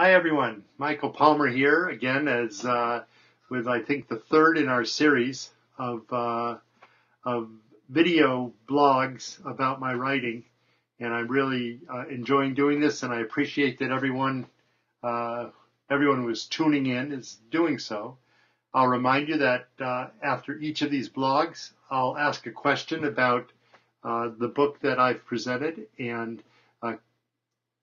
Hi everyone, Michael Palmer here again as with I think the third in our series of video blogs about my writing, and I'm really enjoying doing this, and I appreciate that everyone who is tuning in is doing so. I'll remind you that after each of these blogs, I'll ask a question about the book that I've presented, and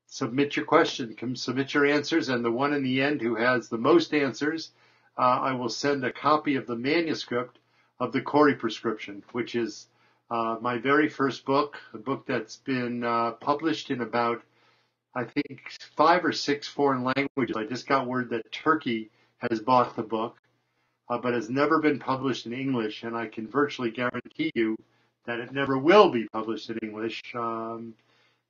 submit your question, submit your answers, and the one in the end who has the most answers, I will send a copy of the manuscript of the Corey Prescription, which is my very first book, a book that's been published in about, I think, 5 or 6 foreign languages. I just got word that Turkey has bought the book, but has never been published in English, and I can virtually guarantee you that it never will be published in English.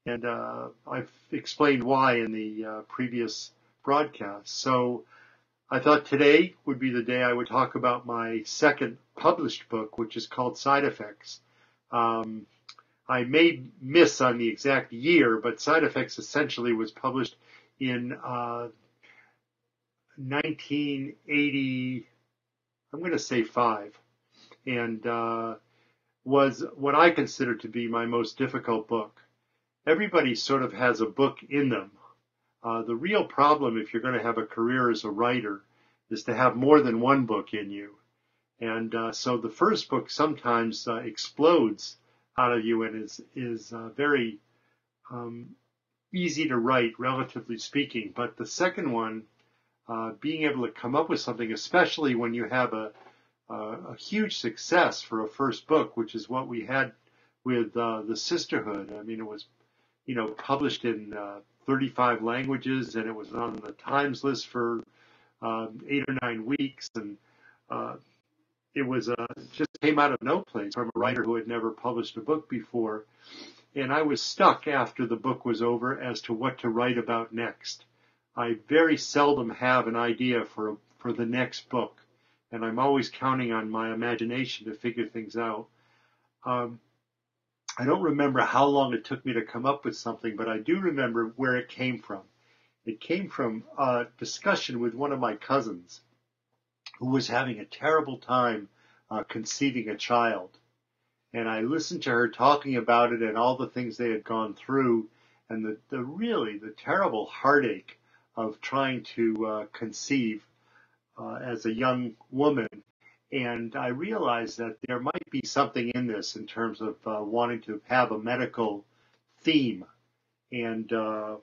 And I've explained why in the previous broadcast. So I thought today would be the day I would talk about my second published book, which is called Side Effects. I may miss on the exact year, but Side Effects essentially was published in 1980, I'm going to say 5, and was what I consider to be my most difficult book. Everybody sort of has a book in them. The real problem, if you're going to have a career as a writer, is to have more than one book in you. And so the first book sometimes explodes out of you and is very easy to write, relatively speaking. But the second one, being able to come up with something, especially when you have a huge success for a first book, which is what we had with The Sisterhood. I mean, it was published in 35 languages, and it was on the Times list for 8 or 9 weeks, and it was just came out of no place from a writer who had never published a book before, and I was stuck after the book was over as to what to write about next. I very seldom have an idea for the next book, and I'm always counting on my imagination to figure things out. I don't remember how long it took me to come up with something, but I do remember where it came from. It came from a discussion with one of my cousins who was having a terrible time conceiving a child. And I listened to her talking about it and all the things they had gone through, and the terrible heartache of trying to conceive as a young woman. And I realized that there might be something in this in terms of wanting to have a medical theme. And I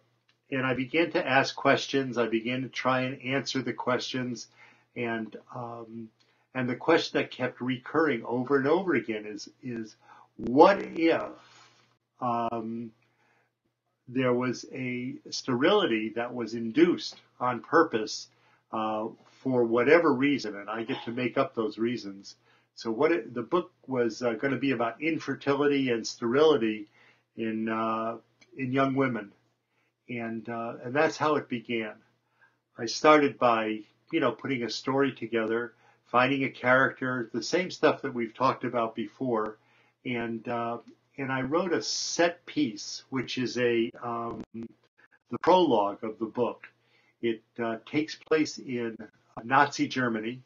began to ask questions. I began to try and answer the questions. And the question that kept recurring over and over again is what if there was a sterility that was induced on purpose for whatever reason, and I get to make up those reasons. So the book was going to be about infertility and sterility in young women, and that's how it began. I started by putting a story together, finding a character, the same stuff that we've talked about before, and I wrote a set piece, which is the prologue of the book. It takes place in Nazi Germany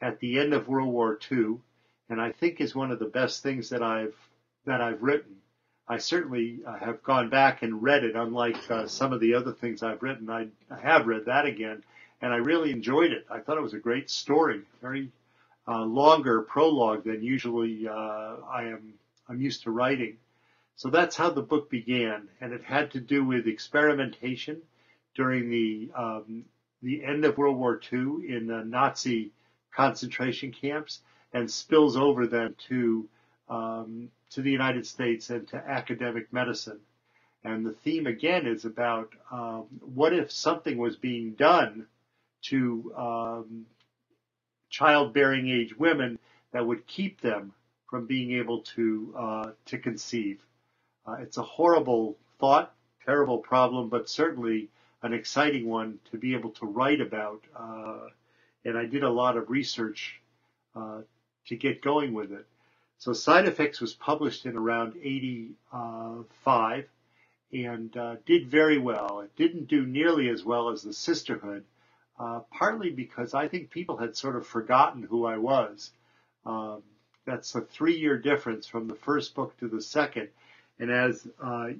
at the end of World War II, and I think is one of the best things that I've written. I certainly have gone back and read it, unlike some of the other things I've written. I have read that again, and I really enjoyed it. I thought it was a great story, very longer prologue than usually I'm used to writing. So that's how the book began, and it had to do with experimentation during the end of World War II in the Nazi concentration camps, and spills over then to the United States and to academic medicine. And the theme again is about what if something was being done to childbearing age women that would keep them from being able to conceive. It's a horrible thought, terrible problem, but certainly an exciting one to be able to write about. And I did a lot of research to get going with it. So Side Effects was published in around 85, and did very well. It didn't do nearly as well as The Sisterhood, partly because I think people had sort of forgotten who I was. Um, that's a 3-year difference from the first book to the second. And as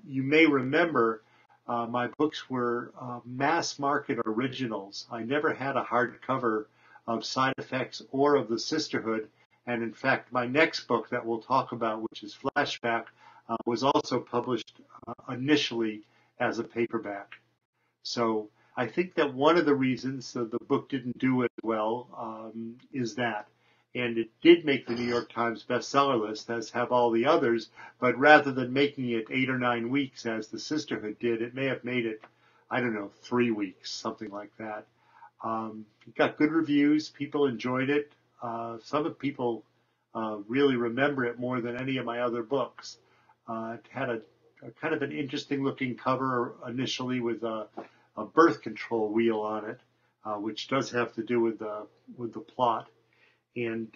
you may remember, my books were mass market originals. I never had a hardcover of Side Effects or of The Sisterhood. And in fact, my next book that we'll talk about, which is Flashback, was also published initially as a paperback. So I think that one of the reasons that the book didn't do as well is that. And it did make the New York Times bestseller list, as have all the others, but rather than making it 8 or 9 weeks as The Sisterhood did, it may have made it, I don't know, 3 weeks, something like that. It got good reviews. People enjoyed it. Some of people really remember it more than any of my other books. It had a kind of an interesting looking cover initially with a birth control wheel on it, which does have to do with the plot, and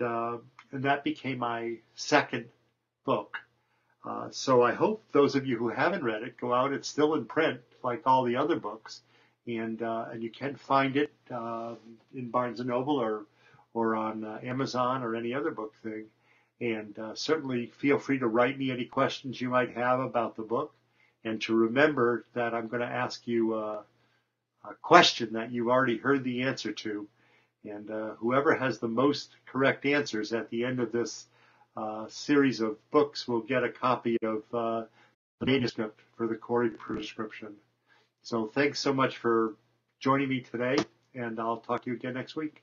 that became my second book. So I hope those of you who haven't read it go out. It's still in print, like all the other books, and you can find it in Barnes and Noble or on Amazon or any other book thing. And certainly feel free to write me any questions you might have about the book, and to remember that I'm going to ask you a question that you've already heard the answer to, and whoever has the most correct answers at the end of this series of books will get a copy of the manuscript for the Corey prescription. So thanks so much for joining me today, and I'll talk to you again next week.